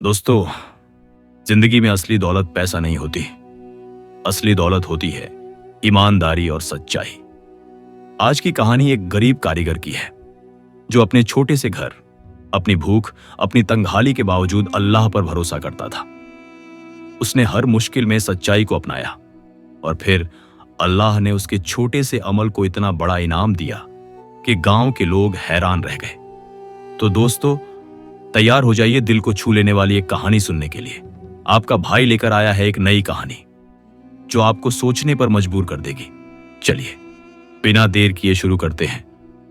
दोस्तों, जिंदगी में असली दौलत पैसा नहीं होती। असली दौलत होती है ईमानदारी और सच्चाई। आज की कहानी एक गरीब कारीगर की है जो अपने छोटे से घर, अपनी भूख, अपनी तंगहाली के बावजूद अल्लाह पर भरोसा करता था। उसने हर मुश्किल में सच्चाई को अपनाया और फिर अल्लाह ने उसके छोटे से अमल को इतना बड़ा इनाम दिया कि गांव के लोग हैरान रह गए। तो दोस्तों, तैयार हो जाइए दिल को छू लेने वाली एक कहानी सुनने के लिए। आपका भाई लेकर आया है एक नई कहानी जो आपको सोचने पर मजबूर कर देगी। चलिए बिना देर किए शुरू करते हैं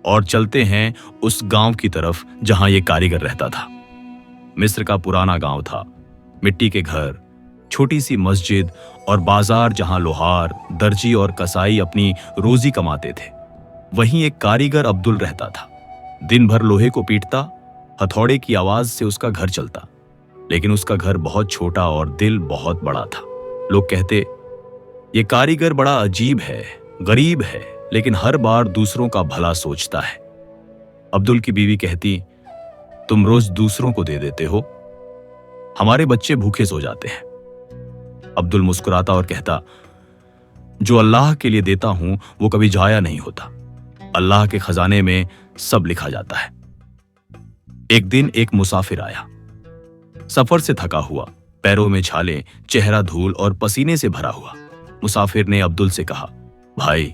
और चलते हैं उस गांव की तरफ जहां ये कारीगर रहता था। मिस्र का पुराना गांव था। मिट्टी के घर, छोटी सी मस्जिद और बाजार जहां लोहार, दर्जी और कसाई अपनी रोजी कमाते थे। वहीं एक कारीगर अब्दुल रहता था। दिन भर लोहे को पीटता, हथौड़े की आवाज से उसका घर चलता। लेकिन उसका घर बहुत छोटा और दिल बहुत बड़ा था। लोग कहते, ये कारीगर बड़ा अजीब है, गरीब है, लेकिन हर बार दूसरों का भला सोचता है। अब्दुल की बीवी कहती, तुम रोज दूसरों को दे देते हो, हमारे बच्चे भूखे सो जाते हैं। अब्दुल मुस्कुराता और कहता, जो अल्लाह के लिए देता हूं वो कभी जाया नहीं होता। अल्लाह के खजाने में सब लिखा जाता है। एक दिन एक मुसाफिर आया, सफर से थका हुआ, पैरों में छाले, चेहरा धूल और पसीने से भरा हुआ। मुसाफिर ने अब्दुल से कहा, भाई,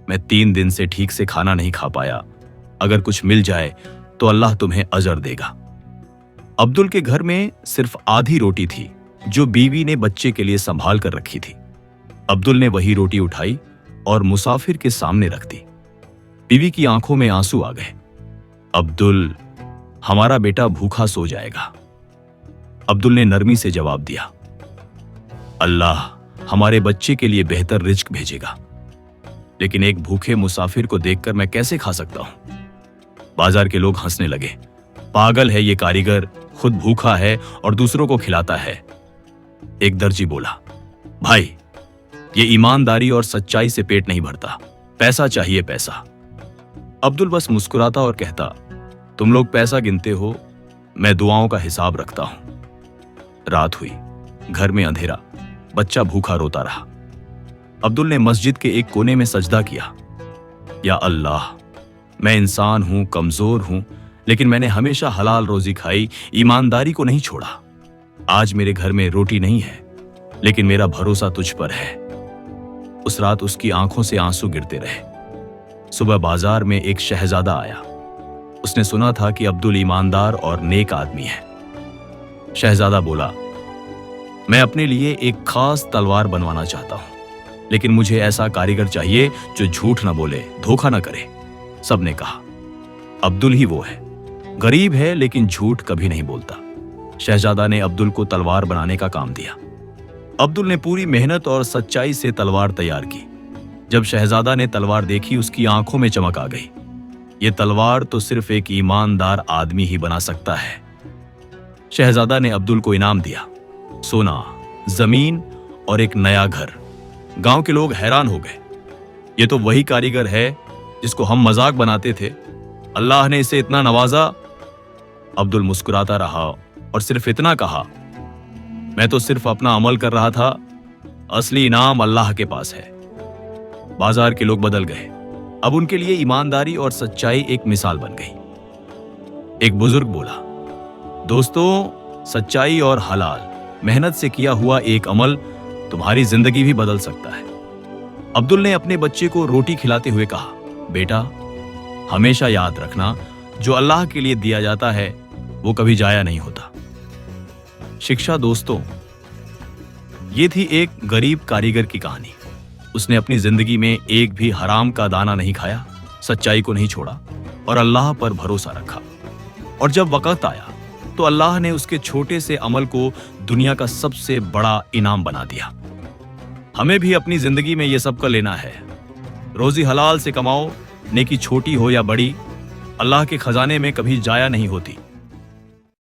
मैं 3 दिन से ठीक से खाना नहीं खा पाया। अगर कुछ मिल जाए तो अल्लाह तुम्हें अजर देगा। अब्दुल के घर में सिर्फ आधी रोटी थी जो बीवी ने बच्चे के लिए संभाल कर रखी थी। अब्दुल ने वही रोटी उठाई और मुसाफिर के सामने रख दी। बीवी की आंखों में आंसू आ गए। अब्दुल, हमारा बेटा भूखा सो जाएगा। अब्दुल ने नरमी से जवाब दिया, अल्लाह हमारे बच्चे के लिए बेहतर रिज्क भेजेगा। लेकिन एक भूखे मुसाफिर को देखकर मैं कैसे खा सकता हूं? बाजार के लोग हंसने लगे। पागल है ये कारीगर, खुद भूखा है और दूसरों को खिलाता है। एक दर्जी बोला, भाई, ये ईमानदारी और सच्चाई से पेट नहीं भरता, पैसा चाहिए पैसा। अब्दुल बस मुस्कुराता और कहता, तुम लोग पैसा गिनते हो, मैं दुआओं का हिसाब रखता हूं। रात हुई, घर में अंधेरा, बच्चा भूखा रोता रहा। अब्दुल ने मस्जिद के एक कोने में सजदा किया। या अल्लाह, मैं इंसान हूं, कमजोर हूं, लेकिन मैंने हमेशा हलाल रोजी खाई, ईमानदारी को नहीं छोड़ा। आज मेरे घर में रोटी नहीं है, लेकिन मेरा भरोसा तुझ पर है। उस रात उसकी आंखों से आंसू गिरते रहे। सुबह बाजार में एक शहजादा आया। उसने सुना था कि अब्दुल ईमानदार और नेक आदमी है। शहजादा बोला, मैं अपने लिए एक खास तलवार बनवाना चाहता हूं, लेकिन मुझे ऐसा कारीगर चाहिए जो झूठ ना बोले, धोखा ना करे। सबने कहा, अब्दुल ही वो है। गरीब है लेकिन झूठ कभी नहीं बोलता। शहजादा ने अब्दुल को तलवार बनाने का काम दिया। अब्दुल ने पूरी मेहनत और सच्चाई से तलवार तैयार की। जब शहजादा ने तलवार देखी, उसकी आंखों में चमक आ गई। ये तलवार तो सिर्फ एक ईमानदार आदमी ही बना सकता है। शहजादा ने अब्दुल को इनाम दिया, सोना, जमीन और एक नया घर। गांव के लोग हैरान हो गए। ये तो वही कारीगर है जिसको हम मजाक बनाते थे। अल्लाह ने इसे इतना नवाजा। अब्दुल मुस्कुराता रहा और सिर्फ इतना कहा, मैं तो सिर्फ अपना अमल कर रहा था, असली इनाम अल्लाह के पास है। बाजार के लोग बदल गए। अब उनके लिए ईमानदारी और सच्चाई एक मिसाल बन गई। एक बुजुर्ग बोला, दोस्तों, सच्चाई और हलाल मेहनत से किया हुआ एक अमल तुम्हारी जिंदगी भी बदल सकता है। अब्दुल ने अपने बच्चे को रोटी खिलाते हुए कहा, बेटा, हमेशा याद रखना, जो अल्लाह के लिए दिया जाता है वो कभी जाया नहीं होता। शिक्षा दोस्तों, ये थी एक गरीब कारीगर की कहानी। उसने अपनी जिंदगी में एक भी हराम का दाना नहीं खाया, सच्चाई को नहीं छोड़ा और अल्लाह पर भरोसा रखा। और जब वक्त आया तो अल्लाह ने उसके छोटे से अमल को दुनिया का सबसे बड़ा इनाम बना दिया। हमें भी अपनी जिंदगी में यह सब कर लेना है। रोजी हलाल से कमाओ, नेकी छोटी हो या बड़ी, अल्लाह के खजाने में कभी जाया नहीं होती।